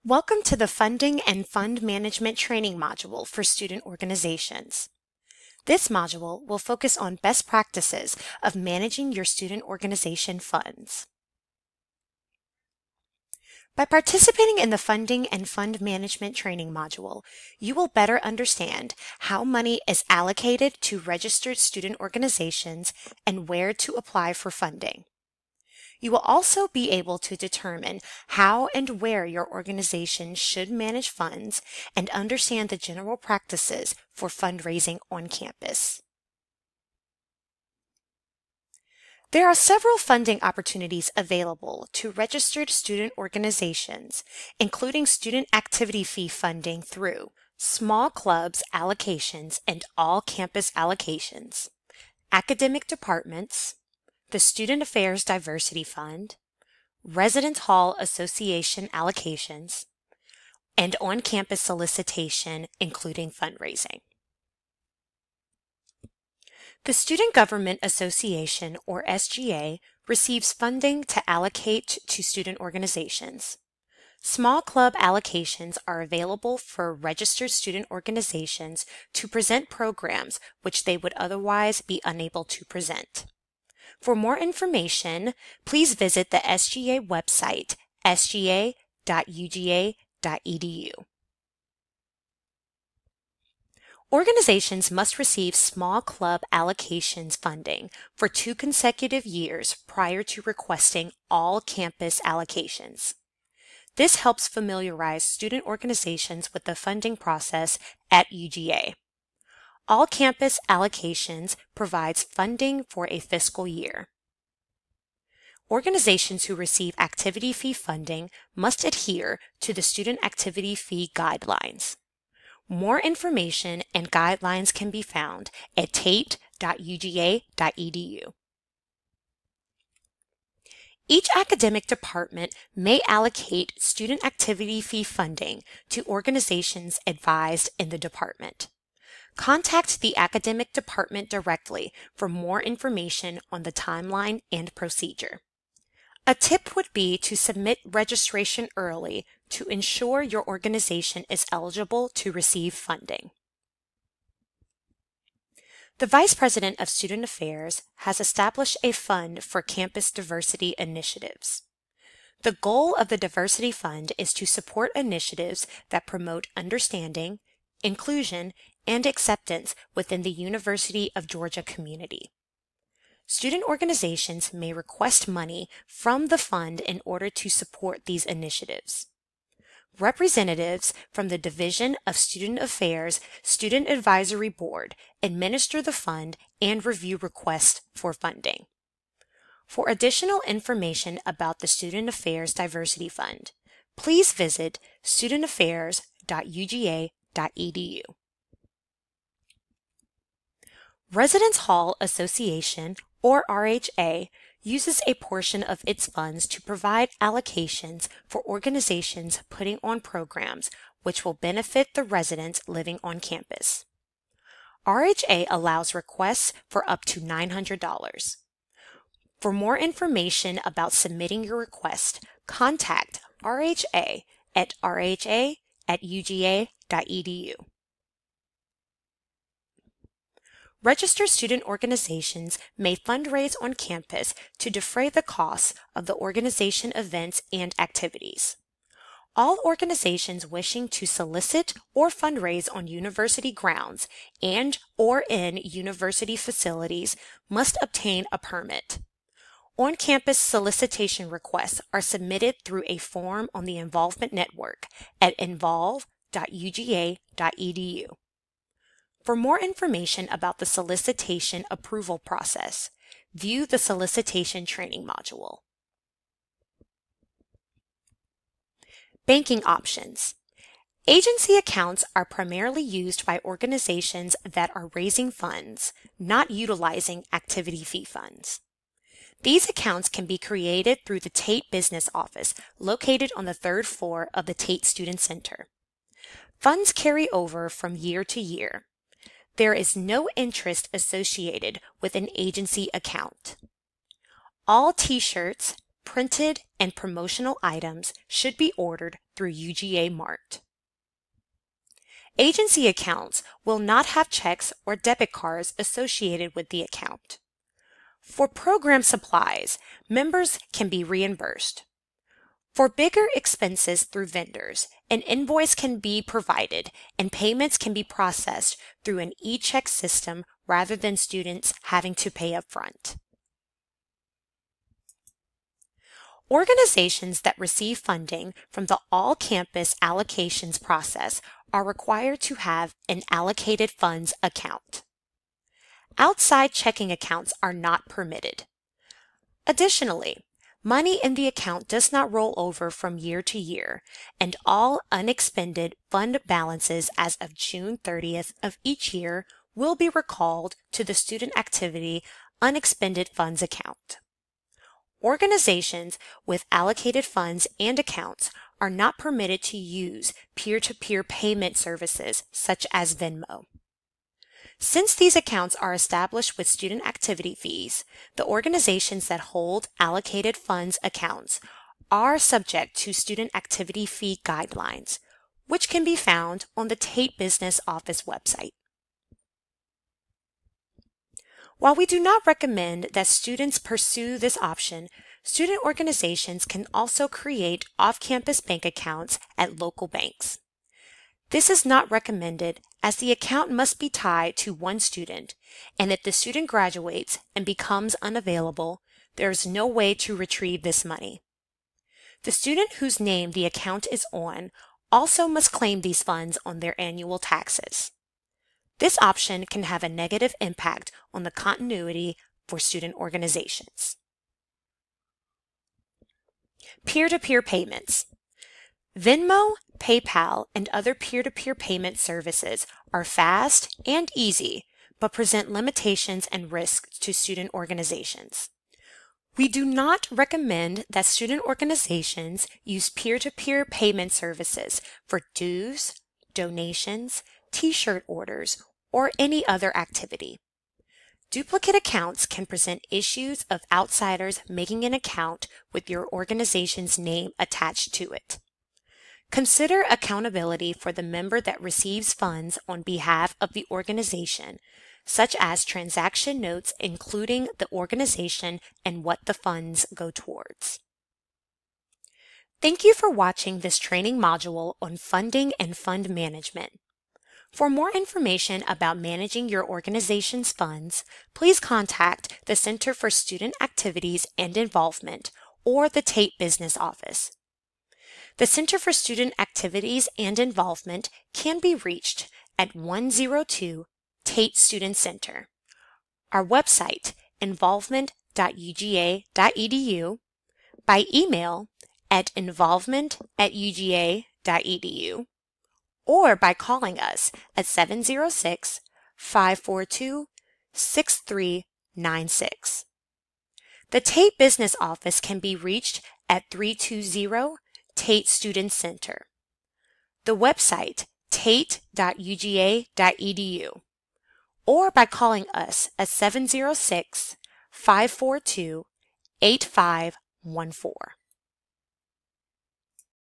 Welcome to the Funding and Fund Management Training module for student organizations. This module will focus on best practices of managing your student organization funds. By participating in the Funding and Fund Management Training module, you will better understand how money is allocated to registered student organizations and where to apply for funding. You will also be able to determine how and where your organization should manage funds and understand the general practices for fundraising on campus. There are several funding opportunities available to registered student organizations, including student activity fee funding through small clubs allocations and all campus allocations, academic departments, the Student Affairs Diversity Fund, Residence Hall Association allocations, and on-campus solicitation, including fundraising. The Student Government Association, or SGA, receives funding to allocate to student organizations. Small club allocations are available for registered student organizations to present programs which they would otherwise be unable to present. For more information, please visit the SGA website, sga.uga.edu. Organizations must receive small club allocations funding for 2 consecutive years prior to requesting all campus allocations. This helps familiarize student organizations with the funding process at UGA. All campus allocations provides funding for a fiscal year. Organizations who receive activity fee funding must adhere to the student activity fee guidelines. More information and guidelines can be found at tate.uga.edu. Each academic department may allocate student activity fee funding to organizations advised in the department. Contact the academic department directly for more information on the timeline and procedure. A tip would be to submit registration early to ensure your organization is eligible to receive funding. The Vice President of Student Affairs has established a fund for campus diversity initiatives. The goal of the Diversity Fund is to support initiatives that promote understanding, inclusion, and acceptance within the University of Georgia community. Student organizations may request money from the fund in order to support these initiatives. Representatives from the Division of Student Affairs Student Advisory Board administer the fund and review requests for funding. For additional information about the Student Affairs Diversity Fund, please visit studentaffairs.uga.edu. Residence Hall Association, or RHA, uses a portion of its funds to provide allocations for organizations putting on programs which will benefit the residents living on campus. RHA allows requests for up to $900. For more information about submitting your request, contact RHA at rha@uga.edu. Registered student organizations may fundraise on campus to defray the costs of the organization events and activities. All organizations wishing to solicit or fundraise on university grounds and/or in university facilities must obtain a permit. On-campus solicitation requests are submitted through a form on the Involvement Network at involve.uga.edu. For more information about the solicitation approval process, view the Solicitation Training module. Banking options. Agency accounts are primarily used by organizations that are raising funds, not utilizing activity fee funds. These accounts can be created through the Tate Business Office located on the 3rd floor of the Tate Student Center. Funds carry over from year to year. There is no interest associated with an agency account. All t-shirts, printed, and promotional items should be ordered through UGA Mart. Agency accounts will not have checks or debit cards associated with the account. For program supplies, members can be reimbursed. For bigger expenses through vendors, an invoice can be provided and payments can be processed through an e-check system rather than students having to pay upfront. Organizations that receive funding from the all-campus allocations process are required to have an allocated funds account. Outside checking accounts are not permitted. Additionally, money in the account does not roll over from year to year, and all unexpended fund balances as of June 30th of each year will be recalled to the Student Activity Unexpended Funds account. Organizations with allocated funds and accounts are not permitted to use peer-to-peer payment services such as Venmo. Since these accounts are established with student activity fees, the organizations that hold allocated funds accounts are subject to student activity fee guidelines, which can be found on the Tate Business Office website. While we do not recommend that students pursue this option, student organizations can also create off-campus bank accounts at local banks. This is not recommended as the account must be tied to one student, and if the student graduates and becomes unavailable, there is no way to retrieve this money. The student whose name the account is on also must claim these funds on their annual taxes. This option can have a negative impact on the continuity for student organizations. Peer-to-peer payments. Venmo, PayPal, and other peer-to-peer payment services are fast and easy, but present limitations and risks to student organizations. We do not recommend that student organizations use peer-to-peer payment services for dues, donations, T-shirt orders, or any other activity. Duplicate accounts can present issues of outsiders making an account with your organization's name attached to it. Consider accountability for the member that receives funds on behalf of the organization, such as transaction notes including the organization and what the funds go towards. Thank you for watching this training module on funding and fund management. For more information about managing your organization's funds, please contact the Center for Student Activities and Involvement or the Tate Business Office. The Center for Student Activities and Involvement can be reached at 102 Tate Student Center, our website involvement.uga.edu, by email at involvement@uga.edu, or by calling us at 706-542-6396. The Tate Business Office can be reached at 320 Tate Student Center. The website tate.uga.edu, or by calling us at 706-542-8514.